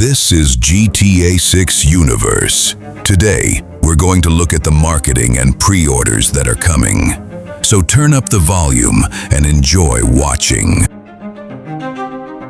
This is GTA 6 Universe. Today, we're going to look at the marketing and pre-orders that are coming. So turn up the volume and enjoy watching.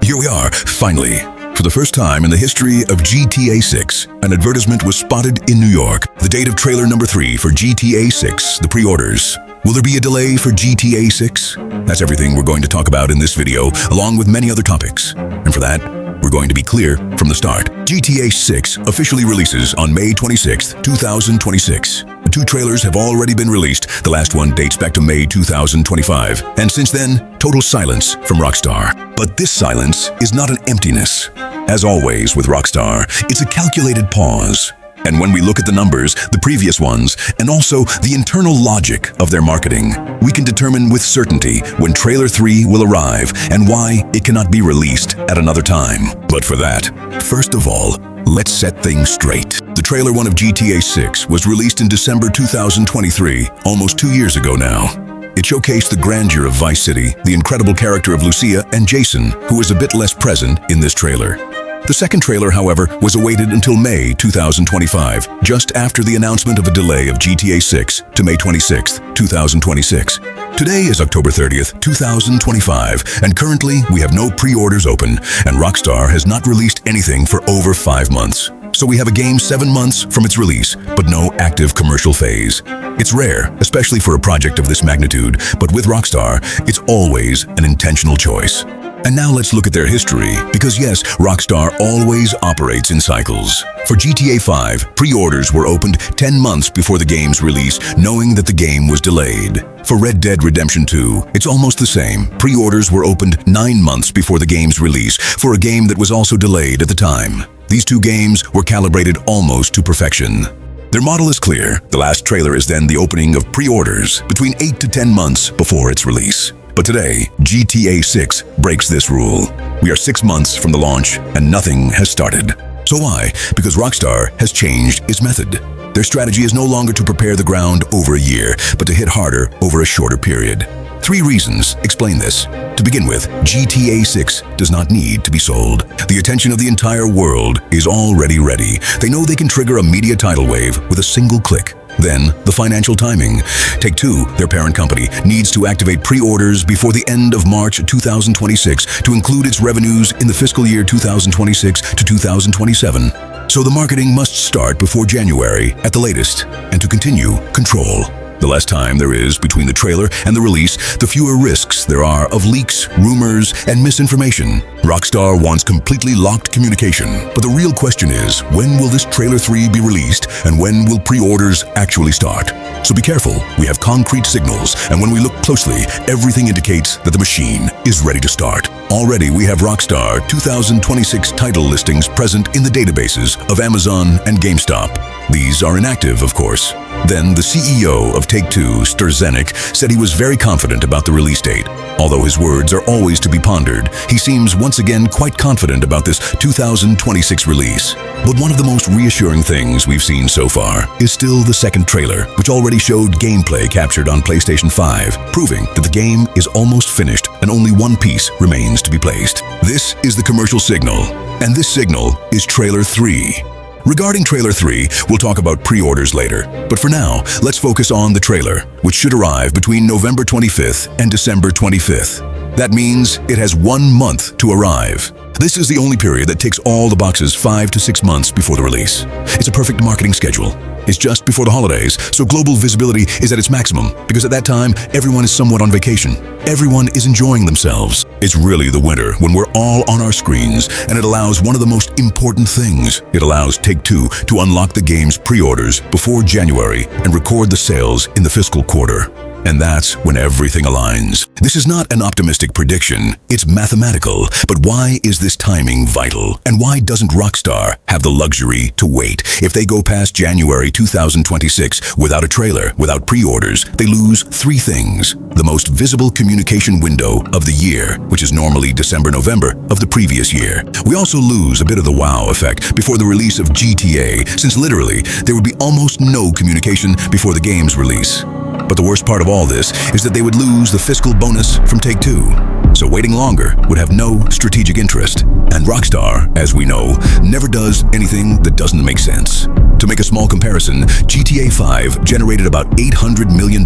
Here we are, finally. For the first time in the history of GTA 6, an advertisement was spotted in New York. The date of trailer number 3 for GTA 6, the pre-orders. Will there be a delay for GTA 6? That's everything we're going to talk about in this video, along with many other topics. And for that, we're going to be clear from the start. GTA 6 officially releases on May 26, 2026. The 2 trailers have already been released. The last one dates back to May 2025. And since then, total silence from Rockstar. But this silence is not an emptiness. As always with Rockstar, it's a calculated pause. And when we look at the numbers, the previous ones, and also the internal logic of their marketing, we can determine with certainty when Trailer 3 will arrive and why it cannot be released at another time. But for that, first of all, let's set things straight. The Trailer 1 of GTA 6 was released in December 2023, almost 2 years ago now. It showcased the grandeur of Vice City, the incredible character of Lucia and Jason, who is a bit less present in this trailer. The second trailer, however, was awaited until May 2025, just after the announcement of a delay of GTA 6 to May 26, 2026. Today is October 30th, 2025, and currently we have no pre-orders open, and Rockstar has not released anything for over 5 months. So we have a game 7 months from its release, but no active commercial phase. It's rare, especially for a project of this magnitude, but with Rockstar, it's always an intentional choice. And now let's look at their history, because yes, Rockstar always operates in cycles. For GTA 5, pre-orders were opened 10 months before the game's release, knowing that the game was delayed. For Red Dead Redemption 2, it's almost the same. Pre-orders were opened 9 months before the game's release, for a game that was also delayed at the time. These 2 games were calibrated almost to perfection. Their model is clear. The last trailer is then the opening of pre-orders, between 8 to 10 months before its release. But today, GTA 6 breaks this rule. We are 6 months from the launch and nothing has started. So why? Because Rockstar has changed its method. Their strategy is no longer to prepare the ground over a year, but to hit harder over a shorter period. 3 reasons explain this. To begin with, GTA 6 does not need to be sold. The attention of the entire world is already ready. They know they can trigger a media tidal wave with a single click. Then, the financial timing. Take-Two, their parent company, needs to activate pre-orders before the end of March 2026 to include its revenues in the fiscal year 2026 to 2027. So the marketing must start before January at the latest, and to continue, control. The less time there is between the trailer and the release, the fewer risks there are of leaks, rumors, and misinformation. Rockstar wants completely locked communication, but the real question is, when will this Trailer 3 be released, and when will pre-orders actually start? So be careful, we have concrete signals, and when we look closely, everything indicates that the machine is ready to start. Already we have Rockstar 2026 title listings present in the databases of Amazon and GameStop. These are inactive, of course. Then the CEO of Take-Two, Sturzenik, said he was very confident about the release date. Although his words are always to be pondered, he seems once again quite confident about this 2026 release. But one of the most reassuring things we've seen so far is still the second trailer, which already showed gameplay captured on PlayStation 5, proving that the game is almost finished and only one piece remains to be placed. This is the commercial signal, and this signal is Trailer 3. Regarding Trailer 3, we'll talk about pre-orders later. But for now, let's focus on the trailer, which should arrive between November 25th and December 25th. That means it has 1 month to arrive. This is the only period that ticks all the boxes 5 to 6 months before the release. It's a perfect marketing schedule. It's just before the holidays, so global visibility is at its maximum, because at that time, everyone is somewhat on vacation. Everyone is enjoying themselves. It's really the winter when we're all on our screens, and it allows one of the most important things. It allows Take-Two to unlock the game's pre-orders before January and record the sales in the fiscal quarter. And that's when everything aligns. This is not an optimistic prediction, it's mathematical. But why is this timing vital? And why doesn't Rockstar have the luxury to wait? If they go past January 2026 without a trailer, without pre-orders, they lose 3 things. The most visible communication window of the year, which is normally December-November of the previous year. We also lose a bit of the wow effect before the release of GTA, since literally there would be almost no communication before the game's release. But the worst part of all this is that they would lose the fiscal bonus from Take-Two. So waiting longer would have no strategic interest. And Rockstar, as we know, never does anything that doesn't make sense. To make a small comparison, GTA 5 generated about $800 million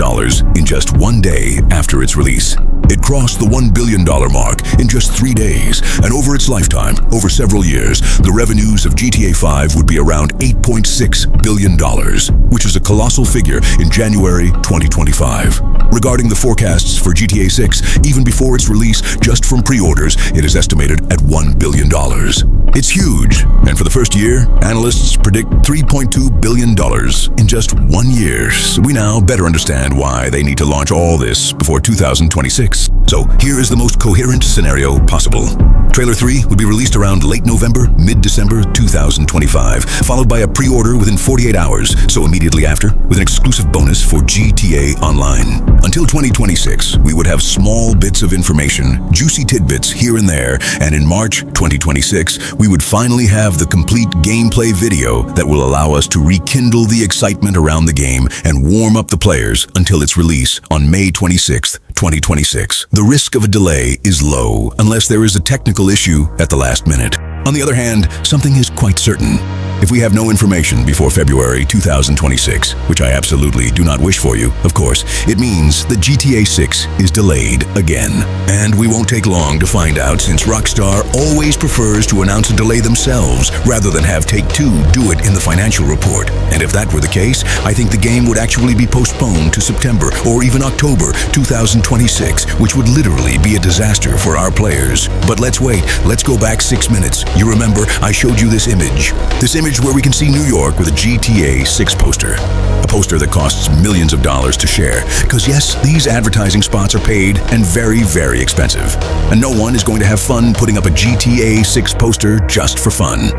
in just one day after its release. It crossed the $1 billion mark in just 3 days, and over its lifetime, over several years, the revenues of GTA 5 would be around $8.6 billion, which is a colossal figure in January 2025. Regarding the forecasts for GTA 6, even before its release, just from pre-orders, it is estimated at $1 billion. It's huge, and for the first year, analysts predict $3.2 billion in just 1 year. So we now better understand why they need to launch all this before 2026. So here is the most coherent scenario possible. Trailer 3 would be released around late November, mid-December 2025, followed by a pre-order within 48 hours, so immediately after, with an exclusive bonus for GTA Online. Until 2026, we would have small bits of information, juicy tidbits here and there, and in March 2026, we would finally have the complete gameplay video that will allow us to rekindle the excitement around the game and warm up the players until its release on May 26th, 2026. The risk of a delay is low unless there is a technical issue at the last minute. On the other hand, something is quite certain. If we have no information before February 2026, which I absolutely do not wish for you, of course, it means that GTA 6 is delayed again. And we won't take long to find out, since Rockstar always prefers to announce a delay themselves rather than have Take-Two do it in the financial report. And if that were the case, I think the game would actually be postponed to September or even October 2026, which would literally be a disaster for our players. But let's wait. Let's go back 6 minutes. You remember, I showed you this image. This image where we can see New York with a GTA 6 poster. A poster that costs millions of dollars to share. Because yes, these advertising spots are paid and very, very expensive. And no one is going to have fun putting up a GTA 6 poster just for fun.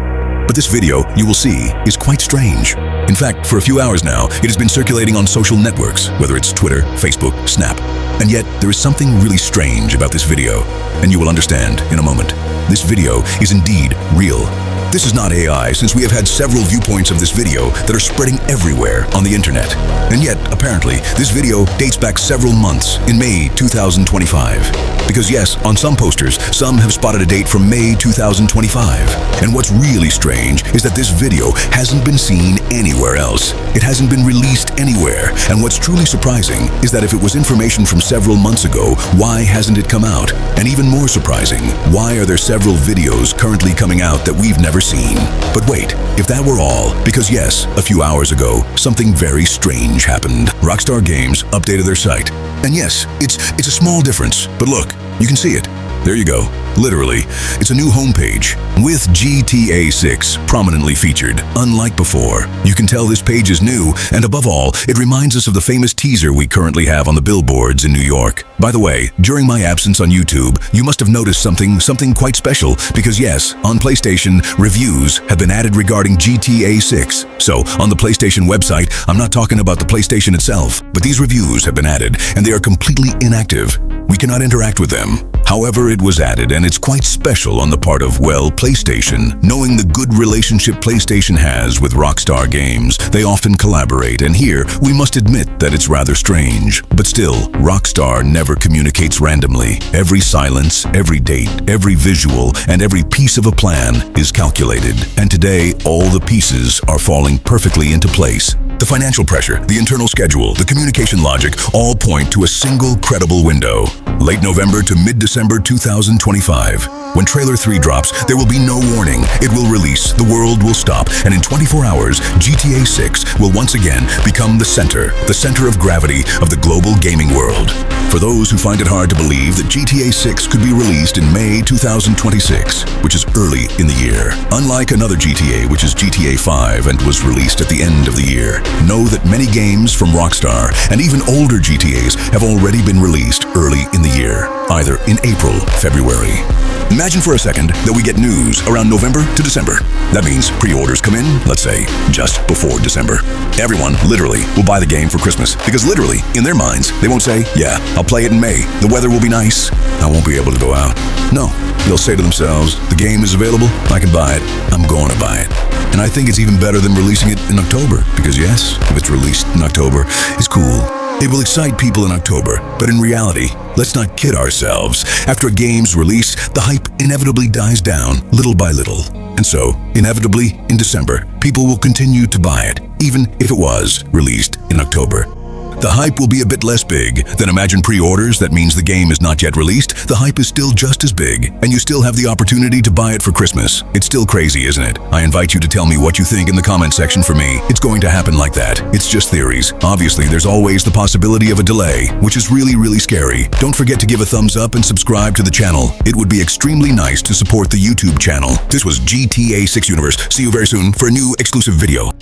But this video, you will see, is quite strange. In fact, for a few hours now, it has been circulating on social networks, whether it's Twitter, Facebook, Snap. And yet, there is something really strange about this video, and you will understand in a moment. This video is indeed real. This is not AI, since we have had several viewpoints of this video that are spreading everywhere on the internet. And yet, apparently, this video dates back several months in May 2025. Because yes, on some posters, some have spotted a date from May 2025. And what's really strange is that this video hasn't been seen anywhere else. It hasn't been released anywhere. And what's truly surprising is that if it was information from several months ago, why hasn't it come out? And even more surprising, why are there several videos currently coming out that we've never seen? But wait, if that were all, because yes, a few hours ago, something very strange happened. Rockstar Games updated their site. And yes, it's a small difference, but look, you can see it. There you go. Literally, it's a new homepage with GTA 6 prominently featured, unlike before. You can tell this page is new, and above all, it reminds us of the famous teaser we currently have on the billboards in New York. By the way, during my absence on YouTube, you must have noticed something quite special, because yes, on PlayStation, reviews have been added regarding GTA 6. So, on the PlayStation website, I'm not talking about the PlayStation itself, but these reviews have been added, and they are completely inactive. We cannot interact with them. However, it was added, and it's quite special on the part of, well, PlayStation. Knowing the good relationship PlayStation has with Rockstar Games, they often collaborate, and here, we must admit that it's rather strange. But still, Rockstar never communicates randomly. Every silence, every date, every visual, and every piece of a plan is calculated. And today, all the pieces are falling perfectly into place. The financial pressure, the internal schedule, the communication logic all point to a single credible window. Late November to mid-December 2025. When Trailer 3 drops, there will be no warning. It will release, the world will stop, and in 24 hours, GTA 6 will once again become the center of gravity of the global gaming world. For those who find it hard to believe that GTA 6 could be released in May 2026, which is early in the year, unlike another GTA, which is GTA 5 and was released at the end of the year, know that many games from Rockstar and even older GTAs have already been released early in the year, either in April, February. Imagine for a second that we get news around November to December. That means pre-orders come in, let's say, just before December. Everyone, literally, will buy the game for Christmas because literally, in their minds, they won't say, yeah, I'll play it in May. The weather will be nice. I won't be able to go out. No, they'll say to themselves, the game is available, I can buy it, I'm going to buy it. And I think it's even better than releasing it in October because yes, if it's released in October, it's cool. It will excite people in October, but in reality, let's not kid ourselves. After a game's release, the hype inevitably dies down little by little. And so, inevitably, in December, people will continue to buy it, even if it was released in October. The hype will be a bit less big. Then imagine pre-orders. That means the game is not yet released. The hype is still just as big, and you still have the opportunity to buy it for Christmas. It's still crazy, isn't it? I invite you to tell me what you think in the comment section. For me, it's going to happen like that. It's just theories. Obviously, there's always the possibility of a delay, which is really scary. Don't forget to give a thumbs up and subscribe to the channel. It would be extremely nice to support the YouTube channel. This was GTA 6 Universe. See you very soon for a new exclusive video.